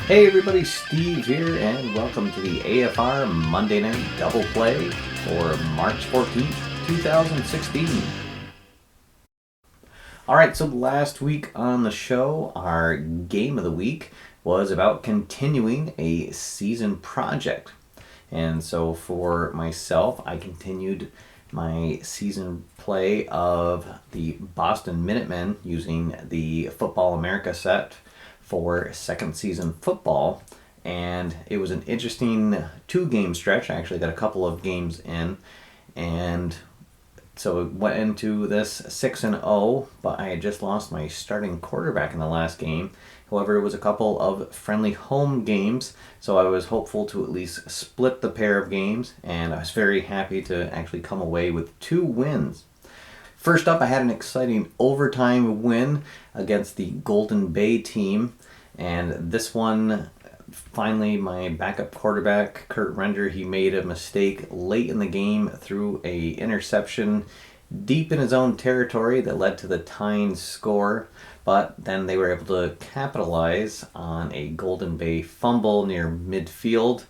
Hey everybody, Steve here, and welcome to the AFR Monday Night Double Play for March 14th, 2016. Alright, so last week on the show, our game of the week was about continuing a season project. And so for myself, I continued my season play of the Boston Minutemen using the Football America set for second season football, and it was an interesting 2-game stretch. I actually got a couple of games in, and so it went into this 6-0, but I had just lost my starting quarterback in the last game. However, it was a couple of friendly home games, so I was hopeful to at least split the pair of games, and I was very happy to actually come away with 2 wins. First up, I had an exciting overtime win against the Golden Bay team, and this one, finally, my backup quarterback, Kurt Render, he made a mistake late in the game, threw a interception deep in his own territory that led to the tying score, but then they were able to capitalize on a Golden Bay fumble near midfield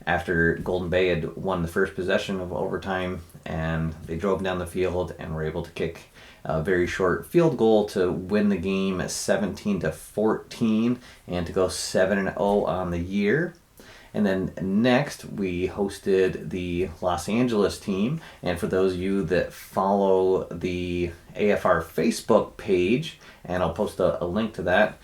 after Golden Bay had won the first possession of overtime, and they drove down the field and were able to kick a very short field goal to win the game 17-14 and to go 7-0 on the year. And then next, we hosted the Los Angeles team. And for those of you that follow the AFR Facebook page, and I'll post a link to that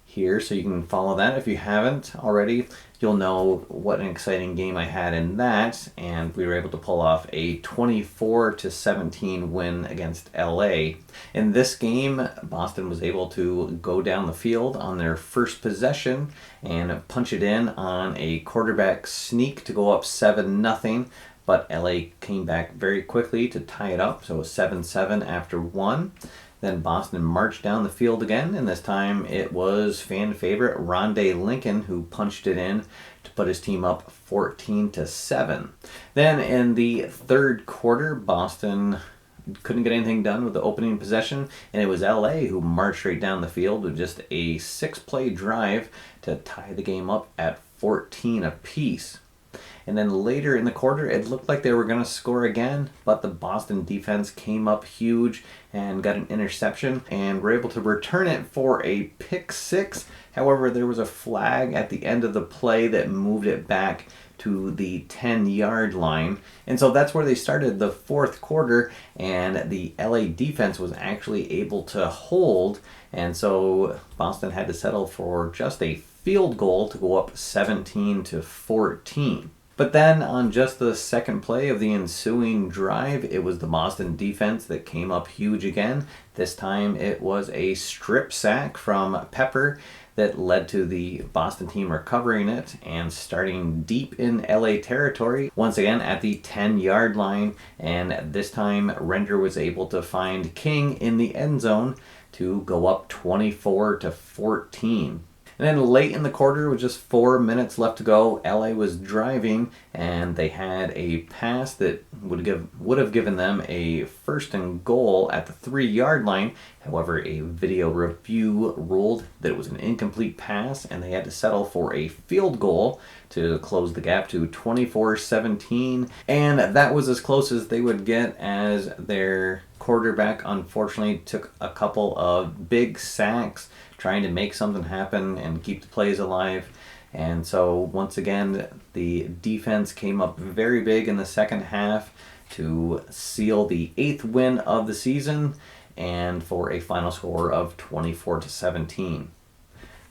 here so you can follow that if you haven't already, you'll know what an exciting game I had in that, and we were able to pull off a 24-17 win against LA. In this game, Boston was able to go down the field on their first possession and punch it in on a quarterback sneak to go up 7-0, but LA came back very quickly to tie it up, so it was 7-7 after 1. Then Boston marched down the field again, and this time it was fan favorite Rondé Lincoln who punched it in to put his team up 14-7. Then in the third quarter, Boston couldn't get anything done with the opening possession, and it was LA who marched right down the field with just a 6-play drive to tie the game up at 14 apiece. And then later in the quarter, it looked like they were going to score again, but the Boston defense came up huge and got an interception and were able to return it for a pick 6. However, there was a flag at the end of the play that moved it back to the 10-yard line. And so that's where they started the fourth quarter, and the LA defense was actually able to hold, and so Boston had to settle for just a field goal to go up 17-14. But then on just the second play of the ensuing drive, it was the Boston defense that came up huge again. This time it was a strip sack from Pepper that led to the Boston team recovering it and starting deep in LA territory, once again at the 10-yard line, and this time Render was able to find King in the end zone to go up 24-14. And then late in the quarter, with just 4 minutes left to go, LA was driving, and they had a pass that would have given them a first and goal at the 3-yard line. However, a video review ruled that it was an incomplete pass, and they had to settle for a field goal to close the gap to 24-17. And that was as close as they would get, as their quarterback unfortunately took a couple of big sacks trying to make something happen and keep the plays alive. And so once again, the defense came up very big in the second half to seal the 8th win of the season, and for a final score of 24-17.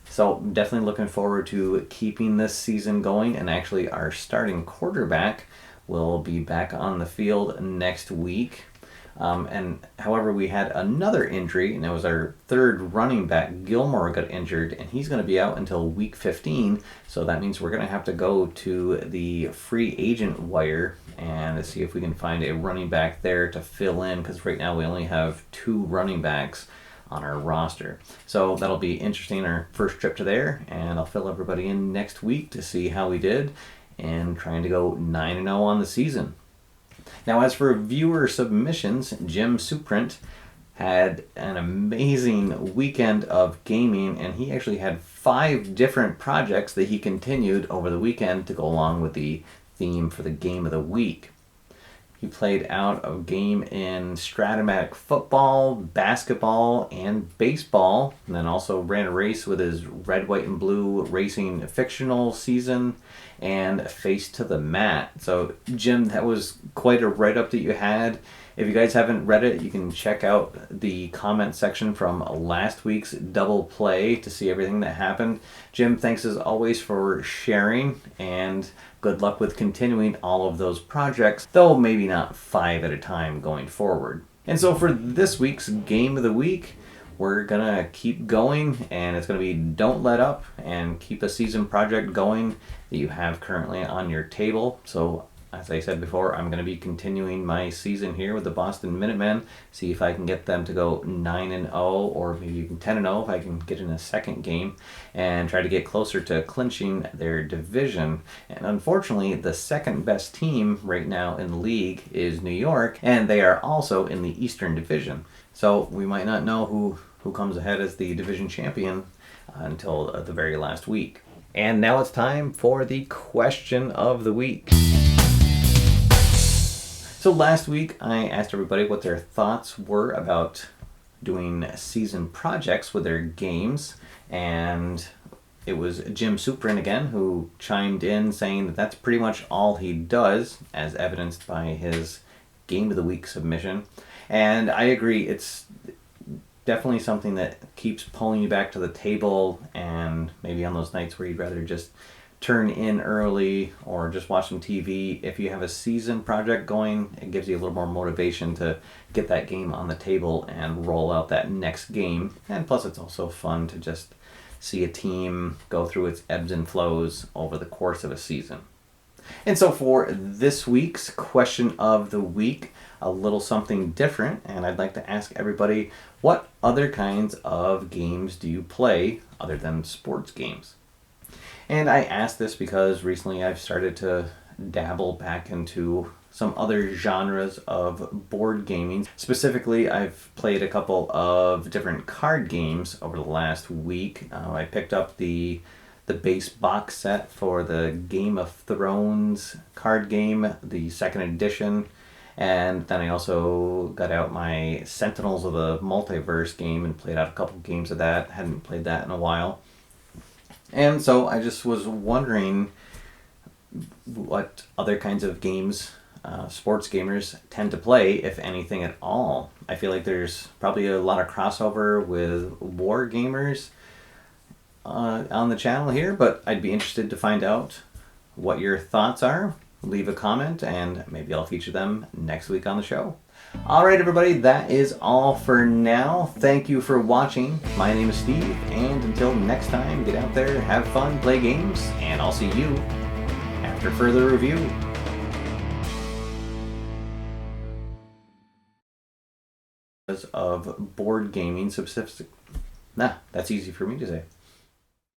So definitely looking forward to keeping this season going, and actually our starting quarterback will be back on the field next week. And however, we had another injury, and it was our third running back. Gilmore got injured, and he's going to be out until week 15. So that means we're going to have to go to the free agent wire and see if we can find a running back there to fill in, because right now we only have 2 running backs on our roster. So that'll be interesting, our first trip to there, and I'll fill everybody in next week to see how we did and trying to go 9-0 on the season. Now, as for viewer submissions, Jim Suprint had an amazing weekend of gaming, and he actually had 5 different projects that he continued over the weekend to go along with the theme for the game of the week. He played out a game in Stratomatic football, basketball, and baseball, and then also ran a race with his red, white, and blue racing fictional season and Face to the Mat. So, Jim, that was quite a write-up that you had. If you guys haven't read it, you can check out the comment section from last week's double play to see everything that happened. Jim, thanks as always for sharing, and good luck with continuing all of those projects, though maybe not 5 at a time going forward. And so for this week's Game of the Week, we're gonna keep going, and it's gonna be Don't Let Up, and keep a season project going that you have currently on your table. So as I said before, I'm going to be continuing my season here with the Boston Minutemen, see if I can get them to go 9-0, or maybe even 10-0 if I can get in a second game, and try to get closer to clinching their division. And unfortunately, the second best team right now in the league is New York, and they are also in the Eastern Division. So we might not know who comes ahead as the division champion until the very last week. And now it's time for the question of the week. So last week, I asked everybody what their thoughts were about doing season projects with their games, and it was Jim Suprin again who chimed in saying that that's pretty much all he does, as evidenced by his Game of the Week submission. And I agree, it's definitely something that keeps pulling you back to the table, and maybe on those nights where you'd rather just turn in early or just watch some TV. If you have a season project going, it gives you a little more motivation to get that game on the table and roll out that next game. And plus it's also fun to just see a team go through its ebbs and flows over the course of a season. And so for this week's question of the week, a little something different, and I'd like to ask everybody, what other kinds of games do you play other than sports games? And I asked this because recently I've started to dabble back into some other genres of board gaming. Specifically, I've played a couple of different card games over the last week. I picked up the base box set for the Game of Thrones card game, the second edition, and then I also got out my Sentinels of the Multiverse game and played out a couple games of that. Hadn't played that in a while. And so I just was wondering what other kinds of games sports gamers tend to play, if anything at all. I feel like there's probably a lot of crossover with war gamers on the channel here, but I'd be interested to find out what your thoughts are. Leave a comment, and maybe I'll feature them next week on the show. All right, everybody, that is all for now. Thank you for watching. My name is Steve, and until next time, get out there, have fun, play games, and I'll see you after further review. Of board gaming, that's easy for me to say.